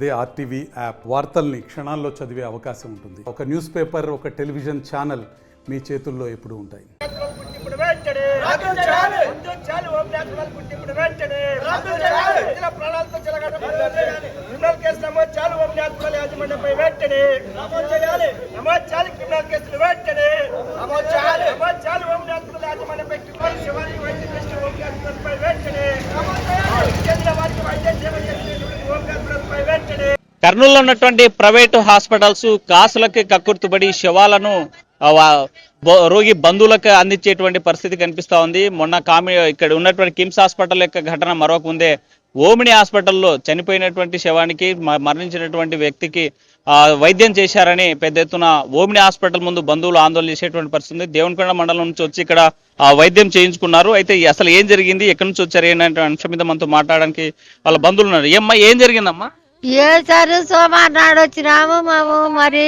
అదే RTV app వార్తల్ని క్షణాల్లో చదివే అవకాశం ఉంటుంది. ఒక న్యూస్ పేపర్, ఒక టెలివిజన్ ఛానల్ మీ చేతుల్లో ఎప్పుడూ ఉంటాయి. కర్నూలులో ఉన్నటువంటి ప్రైవేటు హాస్పిటల్స్ కాసులకి కక్కుర్తుబడి శవాలను రోగి బంధువులకు అందించేటువంటి పరిస్థితి కనిపిస్తా ఉంది. మొన్న ఇక్కడ ఉన్నటువంటి కిమ్స్ హాస్పిటల్ యొక్క ఘటన మరొక ముందే ఓమిని హాస్పిటల్లో చనిపోయినటువంటి శవానికి మరణించినటువంటి వ్యక్తికి వైద్యం చేశారని పెద్ద ఎత్తున ఓమిని హాస్పిటల్ ముందు బంధువులు ఆందోళన చేసేటువంటి పరిస్థితి. దేవనకొండ మండలం నుంచి వచ్చి ఇక్కడ వైద్యం చేయించుకున్నారు. అయితే అసలు ఏం జరిగింది, ఎక్కడి నుంచి వచ్చారు ఏంటంటే అంశం మీద మనతో మాట్లాడడానికి వాళ్ళ బంధువులు ఉన్నారు. ఏం జరిగిందమ్మా? సార్ సోమవారం నాడు వచ్చినాము మేము. మరి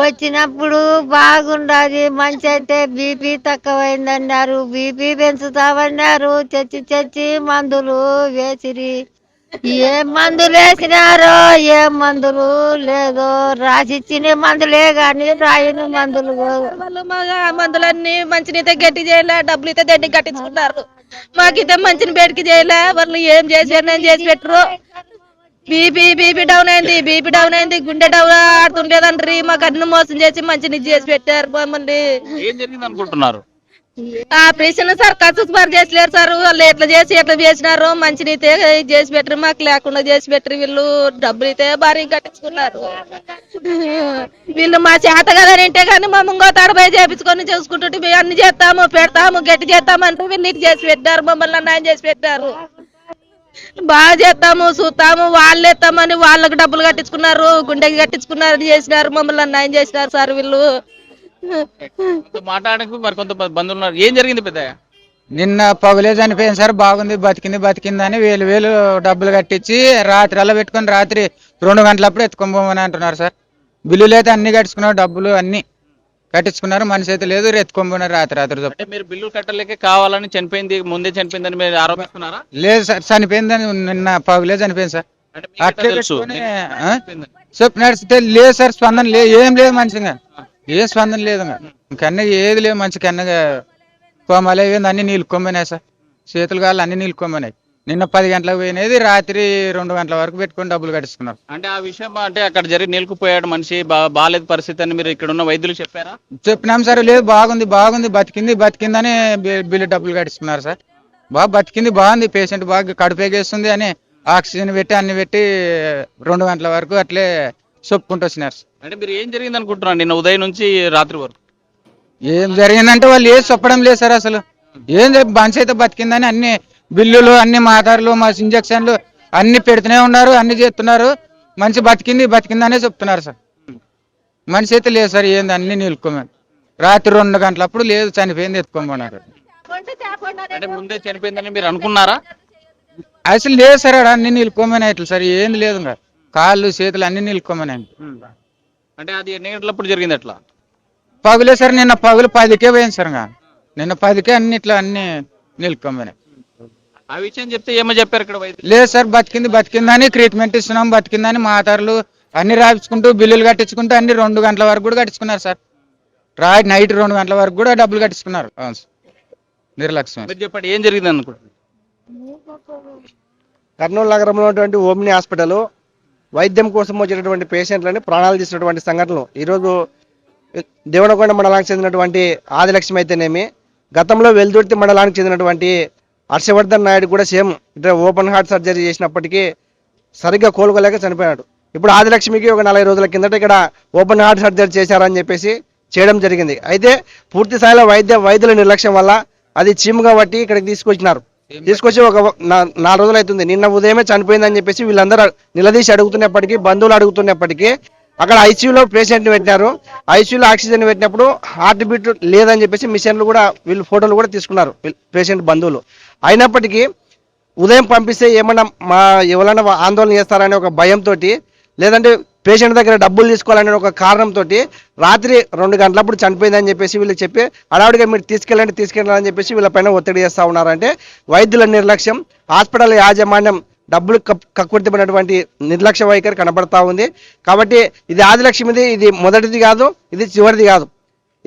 వచ్చినప్పుడు బాగుండదు. మంచి అయితే బీపీ తక్కువైందన్నారు, బీపీ పెంచుతామన్నారు. చచ్చి మందులు వేసిరి. ఏం మందులు వేసినారో ఏం మందులు లేదో, రాసిచ్చిన మందులే గాని రాయని మందులు. మందులన్నీ మంచినైతే గట్టి చేయలే, డబ్బులు అయితే గట్టి కట్టించుకుంటారు. మాకైతే మంచిని బయటికి చేయలే. వాళ్ళు ఏం చేశారు, నేను చేసి పెట్టరు. బీపీ డౌన్ అయింది, గుండె డౌన్ ఆడుతుండేదండ్రి. మాకు అన్ని మోసం చేసి మంచిని చేసి పెట్టారు. మమ్మల్ని ఏం జరిగింది అనుకుంటున్నారు? ఆపరేషన్ సర్కారు సుమారు చేసలేరు సార్. వాళ్ళు ఎట్లా చేసినారు. మంచినైతే చేసి పెట్టరు, మాకు లేకుండా చేసి పెట్టరు. వీళ్ళు డబ్బులు అయితే భారీ కట్టించుకున్నారు. వీళ్ళు మా చేత కదంటే కానీ మా ముంగో తడబై చేపించుకొని చూసుకుంటుంటే మేము అన్ని చేస్తాము, పెడతాము, గట్టి చేస్తామంటూ వీళ్ళు చేసి పెట్టారు. మమ్మల్ని అన్యాయం చేసి పెట్టారు. బాగా చేస్తాము, చూస్తాము, వాళ్ళు ఎత్తామని వాళ్ళకి డబ్బులు కట్టించుకున్నారు, గుండెకి కట్టించుకున్నారు, చేసినారు. మమ్మల్ని అన్యాయం చేసినారు సార్ వీళ్ళు. మాట్లాడడానికి మరి కొంత బంధువులు ఉన్నారు. ఏం జరిగింది పెద్ద? నిన్న పగులే చనిపోయింది సార్. బాగుంది, బతికిందని వేలు డబ్బులు కట్టించి రాత్రి అలా పెట్టుకుని రాత్రి 2 గంటలప్పుడు ఎత్తుకోమని అంటున్నారు సార్. బిల్లులు అయితే అన్ని కట్టించుకున్నారు, డబ్బులు అన్ని కట్టించుకున్నారు. మనిషి అయితే లేదు, ఎత్తుకోమన్నారు రాత్రి. మీరు బిల్లులు కట్టలేక కావాలని ముందే చనిపోయిందని మీరు ఆరోపిస్తున్నారా? లేదు సార్, చనిపోయిందని నిన్న పగులే చనిపోయింది సార్. అట్లే చెప్పినట్టు లేదు సార్, స్పందన లేదు, ఏం లేదు మనిషిగా, ఏ స్పందన లేదు. కన్నా ఏది లేదు మంచి కన్నగా కోమలు అయిపోయింది, అన్ని నీళ్ళు కొమ్మనాయి సార్. చేతులు కాళ్ళు అన్ని నీళ్ళు కొమ్మనాయి. నిన్న 10 గంటలకు పోయినది రాత్రి 2 గంటల వరకు పెట్టుకొని డబ్బులు కట్టించుకున్నారు. అంటే ఆ విషయం అంటే అక్కడ జరిగి నీళ్ళకుపోయాడు మనిషి, బాగాలేదు పరిస్థితి అని మీరు ఇక్కడ ఉన్న వైద్యులు చెప్పారా? చెప్పినాం సార్. లేదు, బాగుంది, బతికిందని బిల్లు డబ్బులు కట్టించుకున్నారు సార్. బతికింది, బాగుంది, పేషెంట్ బాగా కడుపేగేస్తుంది అని ఆక్సిజన్ పెట్టి అన్ని పెట్టి 2 గంటల వరకు అట్లే చెప్పుకుంటూ వచ్చినారు. అంటే మీరు ఏం జరిగింది అనుకుంటున్నారు నిన్న ఉదయం నుంచి రాత్రి వరకు? ఏం జరిగిందంటే వాళ్ళు ఏది చెప్పడం లేదు సార్. అసలు ఏం మనిషి అయితే బతికిందని అన్ని బిల్లులు, అన్ని మాతారులు, మా ఇంజక్షన్లు అన్ని పెడుతూనే ఉన్నారు, అన్ని చేస్తున్నారు. మనిషి బతికిందనే చెప్తున్నారు సార్. మనిషి అయితే లేదు సార్, ఏంది అన్ని నిలుపుకోమని రాత్రి 2 గంటలప్పుడు లేదు, చనిపోయింది, ఎత్తుకోమన్నారు. అంటే ముందే చనిపోయిందని మీరు అనుకున్నారా? అసలు లేదు సార్, అన్ని నిలుపుకోమని అట్లా సార్. ఏంది లేదు, కాళ్ళు చేతులు అన్ని నిలుపుకోమని. అంటే అది ఎన్ని గంటలప్పుడు జరిగింది అట్లా? పగులే సార్. నిన్న పగులు 10కే పోయింది సార్. నిన్న 10కే అన్ని నిలుపుకోమని. ఆ విషయం చెప్తే ఏమో చెప్పారు ఇక్కడ వైద్యులు? లేదు సార్, బతికిందని ట్రీట్మెంట్ ఇస్తున్నాం, బతికిందని మాతారులు అన్ని రాయించుకుంటూ బిల్లులు కట్టించుకుంటూ అన్ని 2 గంటల వరకు కూడా కట్టించుకున్నారు సార్. నైట్ 2 గంటల వరకు కూడా డబ్బులు కట్టించుకున్నారు. నిర్లక్ష్యం. చెప్పండి, ఏం జరిగింది అనుకుంటున్నారు? కర్నూలు నగరంలో ఉన్నటువంటి ఓమిని హాస్పిటల్ వైద్యం కోసం వచ్చినటువంటి పేషెంట్లని ప్రాణాలు తీసినటువంటి సంఘటనలు ఈరోజు దేవనకొండ మండలానికి చెందినటువంటి ఆదిలక్ష్మి అయితేనేమి, గతంలో వెల్దుర్తి మండలానికి చెందినటువంటి హర్షవర్ధన్ నాయుడు కూడా సేమ్ ఇట్లా ఓపెన్ హార్ట్ సర్జరీ చేసినప్పటికీ సరిగ్గా కోలుకోలేక చనిపోయాడు. ఇప్పుడు ఆదిలక్ష్మికి ఒక 40 రోజుల కిందట ఇక్కడ ఓపెన్ హార్ట్ సర్జరీ చేశారని చెప్పేసి చేయడం జరిగింది. అయితే పూర్తి స్థాయిలో వైద్యుల నిర్లక్ష్యం వల్ల అది చీముగా పట్టి ఇక్కడికి తీసుకొచ్చి ఒక 4 రోజులు అవుతుంది. నిన్న ఉదయమే చనిపోయిందని చెప్పేసి వీళ్ళందరూ నిలదీసి అడుగుతున్నప్పటికీ, బంధువులు అడుగుతున్నప్పటికీ అక్కడ ఐసీయూలో పేషెంట్ని పెట్టినారు. ఐసీయూలో ఆక్సిజన్ పెట్టినప్పుడు హార్ట్ బీట్ లేదని చెప్పేసి మిషన్లు కూడా వీళ్ళు ఫోటోలు కూడా తీసుకున్నారు పేషెంట్ బంధువులు. అయినప్పటికీ ఉదయం పంపిస్తే ఏమన్నా ఎవరైనా ఆందోళన చేస్తారనే ఒక భయంతో, లేదంటే పేషెంట్ దగ్గర డబ్బులు తీసుకోవాలనే ఒక కారణంతో రాత్రి 2 గంటలప్పుడు చనిపోయిందని చెప్పేసి వీళ్ళు చెప్పి అడావుడిగా మీరు తీసుకెళ్ళాలని చెప్పేసి వీళ్ళపైన ఒత్తిడి చేస్తూ ఉన్నారంటే వైద్యుల నిర్లక్ష్యం, హాస్పిటల్ యాజమాన్యం డబ్బులు కక్కుర్తిపడినటువంటి నిర్లక్ష్య వైఖరి కనబడతా ఉంది. కాబట్టి ఇది ఆదిలక్ష్మిది, ఇది మొదటిది కాదు, ఇది చివరిది కాదు.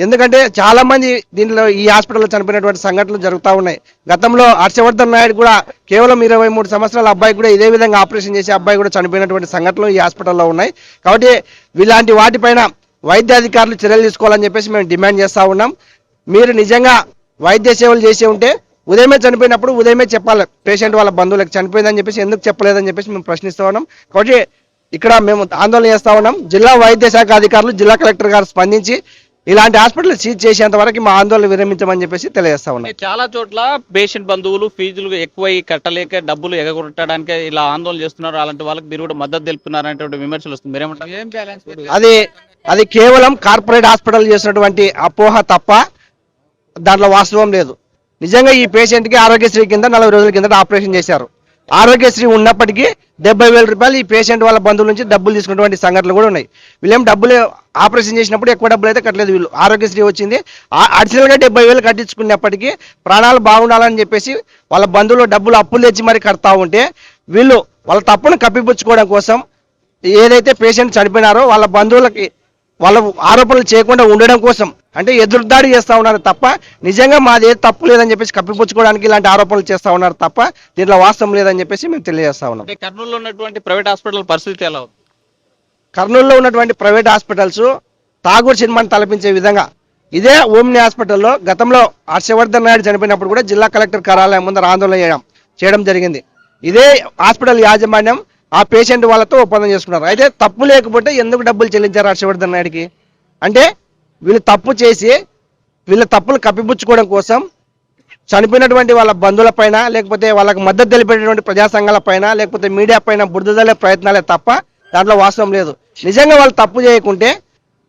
ఎందుకంటే చాలా మంది దీంట్లో ఈ హాస్పిటల్లో చనిపోయినటువంటి సంఘటనలు జరుగుతూ ఉన్నాయి. గతంలో హర్షవర్ధన్ నాయుడు కూడా కేవలం 23 సంవత్సరాల అబ్బాయి కూడా ఇదే విధంగా ఆపరేషన్ చేసే అబ్బాయి కూడా చనిపోయినటువంటి సంఘటనలు ఈ హాస్పిటల్లో ఉన్నాయి. కాబట్టి ఇలాంటి వాటిపైన వైద్య అధికారులు చర్యలు తీసుకోవాలని చెప్పేసి మేము డిమాండ్ చేస్తూ ఉన్నాం. మీరు నిజంగా వైద్య సేవలు చేసి ఉంటే ఉదయమే చనిపోయినప్పుడు ఉదయమే చెప్పాలి పేషెంట్ వాళ్ళ బంధువులకు చనిపోయిందని చెప్పేసి ఎందుకు చెప్పలేదని చెప్పేసి మేము ప్రశ్నిస్తూ ఉన్నాం. కాబట్టి ఇక్కడ మేము ఆందోళన చేస్తూ ఉన్నాం. జిల్లా వైద్య శాఖ అధికారులు, జిల్లా కలెక్టర్ గారు స్పందించి ఇలాంటి హాస్పిటల్ సీజ్ చేసేంత వరకు మా ఆందోళన విరమించమని చెప్పేసి తెలియజేస్తా ఉన్నాం. చాలా చోట్ల పేషెంట్ బంధువులు ఫీజులు ఎక్కువై కట్టలేక డబ్బులు ఎగగొట్టడానికి ఇలా ఆందోళన చేస్తున్నారు. అలాంటి వాళ్ళకి మీరు కూడా మద్దతు తెలుపుతున్నారు అనేటువంటి విమర్శలు వస్తుంది. మీరేమంటారు? అది కేవలం కార్పొరేట్ హాస్పిటల్ చేసినటువంటి అపోహ తప్ప దాంట్లో వాస్తవం లేదు. నిజంగా ఈ పేషెంట్కి ఆరోగ్యశ్రీ కింద 40 రోజుల కింద ఆపరేషన్ చేశారు. ఆరోగ్యశ్రీ ఉన్నప్పటికీ 70,000 రూపాయలు ఈ పేషెంట్ వాళ్ళ బంధువుల నుంచి డబ్బులు తీసుకున్నటువంటి సంఘటనలు కూడా ఉన్నాయి. వీళ్ళేం డబ్బులు ఆపరేషన్ చేసినప్పుడు ఎక్కువ డబ్బులు అయితే కట్టలేదు. వీళ్ళు ఆరోగ్యశ్రీ వచ్చింది, అడిషనల్గా 70,000 కట్టించుకున్నప్పటికీ ప్రాణాలు బాగుండాలని చెప్పేసి వాళ్ళ బంధువులు డబ్బులు అప్పులు తెచ్చి మరి కడతా ఉంటే వీళ్ళు వాళ్ళ తప్పును కప్పిపుచ్చుకోవడం కోసం ఏదైతే పేషెంట్ చనిపోయినారో వాళ్ళ బంధువులకి వాళ్ళ ఆరోపణలు చేయకుండా ఉండడం కోసం అంటే ఎదురుదాడి చేస్తూ ఉన్నారు తప్ప నిజంగా మాది ఏ తప్పు లేదని చెప్పేసి కప్పిపుచ్చుకోవడానికి ఇలాంటి ఆరోపణలు చేస్తూ ఉన్నారు తప్ప దీంట్లో వాస్తవం లేదని చెప్పేసి మేము తెలియజేస్తా ఉన్నాం. కర్నూలులో ఉన్నటువంటి ప్రైవేట్ హాస్పిటల్ పరిస్థితి ఎలా ఉంది? కర్నూలులో ఉన్నటువంటి ప్రైవేట్ హాస్పిటల్స్ ఠాగూర్ సినిమాని తలపించే విధంగా ఇదే ఓమ్ని హాస్పిటల్లో గతంలో హర్షవర్ధన్ నాయుడు చనిపోయినప్పుడు కూడా జిల్లా కలెక్టర్ కార్యాలయం ముందర ఆందోళన చేయడం జరిగింది. ఇదే హాస్పిటల్ యాజమాన్యం ఆ పేషెంట్ వాళ్ళతో ఒప్పందం చేసుకున్నారు. అయితే తప్పు లేకపోతే ఎందుకు డబ్బులు చెల్లించారు హర్షవర్ధన్ నాయుడికి? అంటే వీళ్ళు తప్పు చేసి వీళ్ళ తప్పులు కప్పిపుచ్చుకోవడం కోసం చనిపోయినటువంటి వాళ్ళ బంధువుల పైన లేకపోతే వాళ్ళకి మద్దతు తెలిపేటటువంటి ప్రజా సంఘాల పైన లేకపోతే మీడియా పైన బురదలే ప్రయత్నాలే తప్ప దాంట్లో వాస్తవం లేదు. నిజంగా వాళ్ళు తప్పు చేయకుంటే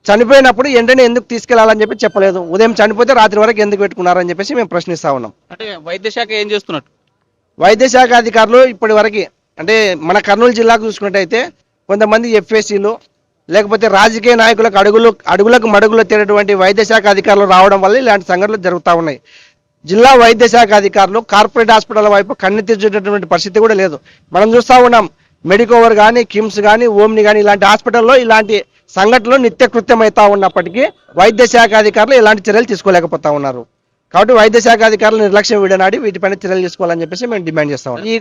చనిపోయినప్పుడు వెంటనే ఎందుకు తీసుకెళ్లాలని చెప్పి చెప్పలేదు. ఉదయం చనిపోతే రాత్రి వరకు ఎందుకు పెట్టుకున్నారని చెప్పేసి మేము ప్రశ్నిస్తా ఉన్నాం. అంటే వైద్య శాఖ ఏం చేస్తున్నట్టు? వైద్య శాఖ అధికారులు ఇప్పటి వరకు అంటే మన కర్నూలు జిల్లాకు చూసుకున్నట్టయితే కొంతమంది ఎఫ్ఏసీలు లేకపోతే రాజకీయ నాయకులకు అడుగులకు మడుగులు తేనటువంటి వైద్య శాఖ అధికారులు రావడం వల్ల ఇలాంటి సంఘటనలు జరుగుతూ ఉన్నాయి. జిల్లా వైద్య శాఖ అధికారులు కార్పొరేట్ హాస్పిటల్ వైపు కన్ను తెచ్చేటటువంటి పరిస్థితి కూడా లేదు. మనం చూస్తూ ఉన్నాం మెడికోవర్ కానీ, కిమ్స్ కానీ, ఓమ్ని కానీ ఇలాంటి హాస్పిటల్లో ఇలాంటి సంఘటనలు నిత్యకృత్యం అవుతా ఉన్నప్పటికీ వైద్య శాఖ అధికారులు ఇలాంటి చర్యలు తీసుకోలేకపోతా ఉన్నారు. కాబట్టి వైద్య శాఖ అధికారులు నిర్లక్ష్యం విడనాడి వీటిపైన చర్యలు తీసుకోవాలని చెప్పేసి మేము డిమాండ్ చేస్తా ఉన్నాం. ఈ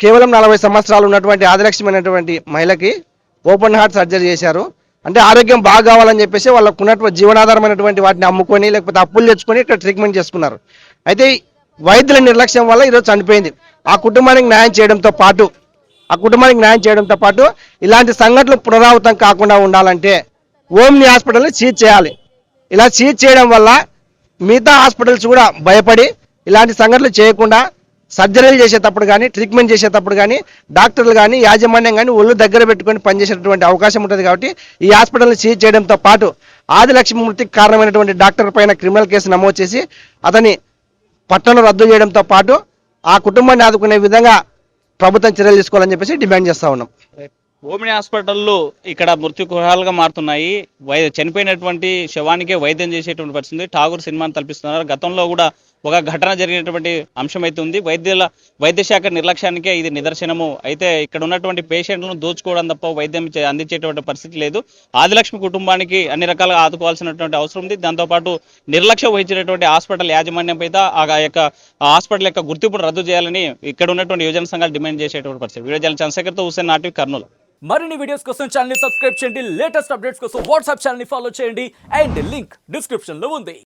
కేవలం 40 సంవత్సరాలు ఉన్నటువంటి ఆదిలక్ష్మి అనేటువంటి మహిళకి ఓపెన్ హార్ట్ సర్జరీ చేశారు. అంటే ఆరోగ్యం బాగా కావాలని చెప్పేసి వాళ్ళకు ఉన్నటువంటి జీవనాధారమైనటువంటి వాటిని అమ్ముకొని లేకపోతే అప్పులు తెచ్చుకొని ఇక్కడ ట్రీట్మెంట్ చేసుకున్నారు. అయితే వైద్యుల నిర్లక్ష్యం వల్ల ఈరోజు చనిపోయింది. ఆ కుటుంబానికి న్యాయం చేయడంతో పాటు ఇలాంటి సంఘటనలు పునరావృతం కాకుండా ఉండాలంటే ఓమ్ని హాస్పిటల్ని సీజ్ చేయాలి. ఇలా సీజ్ చేయడం వల్ల మిగతా హాస్పిటల్స్ కూడా భయపడి ఇలాంటి సంఘటనలు చేయకుండా సర్జరీలు చేసేటప్పుడు కానీ, ట్రీట్మెంట్ చేసేటప్పుడు కానీ డాక్టర్లు కానీ, యాజమాన్యం కానీ ఒళ్ళు దగ్గర పెట్టుకొని పనిచేసేటువంటి అవకాశం ఉంటుంది. కాబట్టి ఈ హాస్పిటల్ని సీజ్ చేయడంతో పాటు ఆదిలక్ష్మి మృతికి కారణమైనటువంటి డాక్టర్ పైన క్రిమినల్ కేసు నమోదు చేసి అతని పట్టణం రద్దు చేయడంతో పాటు ఆ కుటుంబాన్ని ఆదుకునే విధంగా ప్రభుత్వం చర్యలు తీసుకోవాలని చెప్పేసి డిమాండ్ చేస్తా ఉన్నాం. ఓమిని హాస్పిటల్లో ఇక్కడ మృత్యుకుహాలుగా మారుతున్నాయి. చనిపోయినటువంటి శవానికే వైద్యం చేసేటువంటి పరిస్థితి ఠాగూర్ సినిమాని తలపిస్తున్నారు. గతంలో కూడా ఒక ఘటన జరిగినటువంటి అంశం అయితే ఉంది. వైద్య శాఖ నిర్లక్ష్యానికే ఇది నిదర్శనము. అయితే ఇక్కడ ఉన్నటువంటి పేషెంట్లను దోచుకోవడం తప్ప వైద్యం అందించేటువంటి పరిస్థితి లేదు. ఆదిలక్ష్మి కుటుంబానికి అన్ని రకాలుగా ఆదుకోవాల్సినటువంటి అవసరం ఉంది. దాంతోపాటు నిర్లక్ష్యం వహించినటువంటి హాస్పిటల్ యాజమాన్యం పైన ఆ యొక్క హాస్పిటల్ యొక్క గుర్తింపును రద్దు చేయాలని ఇక్కడ ఉన్నటువంటి యువజన సంఘాలు డిమాండ్ చేసేటువంటి పరిస్థితి. వీడియో జర్నలిస్ట్ చంద్రశేఖర్తో హుస్సేన్, నాటివి, కర్నూలు. మరిన్ని వీడియోస్ కోసం ఛానల్ ని సబ్స్క్రైబ్ చేయండి. లేటెస్ట్ అప్డేట్స్ కోసం వాట్సాప్ ఛానల్ ని ఫాలో చేయండి. అండ్ లింక్ డిస్క్రిప్షన్ లో ఉంది.